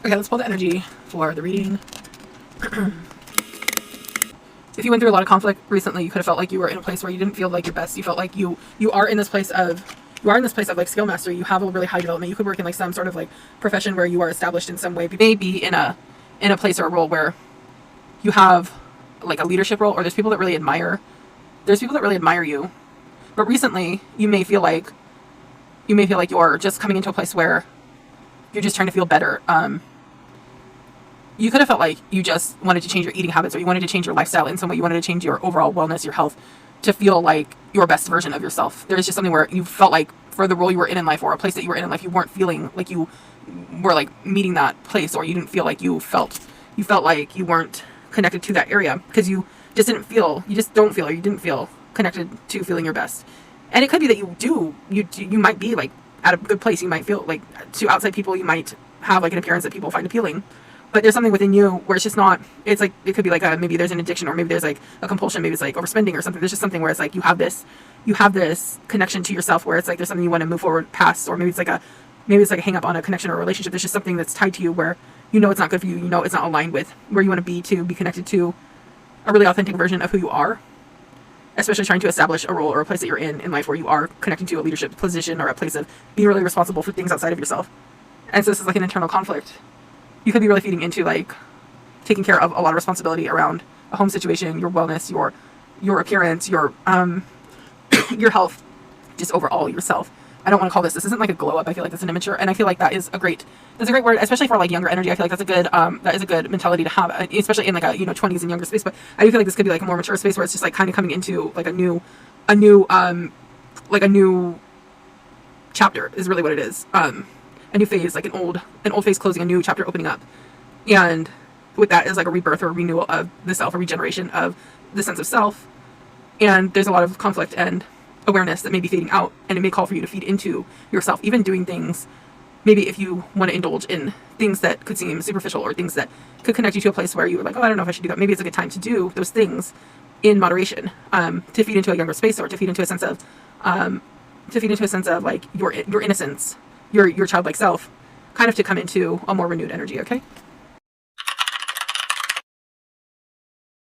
Okay, let's pull the energy for the reading. If you went through a lot of conflict recently, you could have felt like you were in a place where you didn't feel like your best. You felt like you are in this place of like skill mastery. You have a really high development. You could work in like some sort of like profession where you are established in some way. You may be in a place or a role where you have like a leadership role, or there's people that really admire you. But recently you may feel like you're just coming into a place where you're just trying to feel better. You could have felt like you just wanted to change your eating habits, or you wanted to change your lifestyle in some way. You wanted to change your overall wellness, your health, to feel like your best version of yourself. There's just something where you felt like for the role you were in life, or a place that you were in life, you weren't feeling like you were like meeting that place, or you didn't feel like you felt like you weren't connected to that area because you didn't feel connected to feeling your best. And it could be that you might be like at a good place. You might feel like to outside people, you might have like an appearance that people find appealing. But there's something within you where it's just not, it's like, it could be like maybe there's an addiction, or maybe there's like a compulsion, maybe it's like overspending or something. There's just something where it's like you have this connection to yourself where it's like there's something you want to move forward past, or maybe it's like a hang up on a connection or a relationship. There's just something that's tied to you where it's not good for you, it's not aligned with where you want to be connected to a really authentic version of who you are, especially trying to establish a role or a place that you're in life where you are connecting to a leadership position or a place of being really responsible for things outside of yourself. And so this is like an internal conflict. You could be really feeding into like taking care of a lot of responsibility around a home situation, your wellness, your appearance, your your health, just overall yourself. I don't want to call this isn't like a glow up. I feel like that's an immature, and I feel like that's a great word, especially for like younger energy. I feel like that is a good mentality to have, especially in like a 20s and younger space. But I do feel like this could be like a more mature space where it's just like kind of coming into like a new chapter is really what it is. A new phase, like an old phase closing, a new chapter opening up. And with that is like a rebirth or a renewal of the self, a regeneration of the sense of self. And there's a lot of conflict and awareness that may be fading out, and it may call for you to feed into yourself, even doing things, maybe if you want to indulge in things that could seem superficial or things that could connect you to a place where you were like, oh, I don't know if I should do that. Maybe it's a good time to do those things in moderation, to feed into a younger space, or to feed into a sense of like your innocence, your childlike self, kind of to come into a more renewed energy. Okay.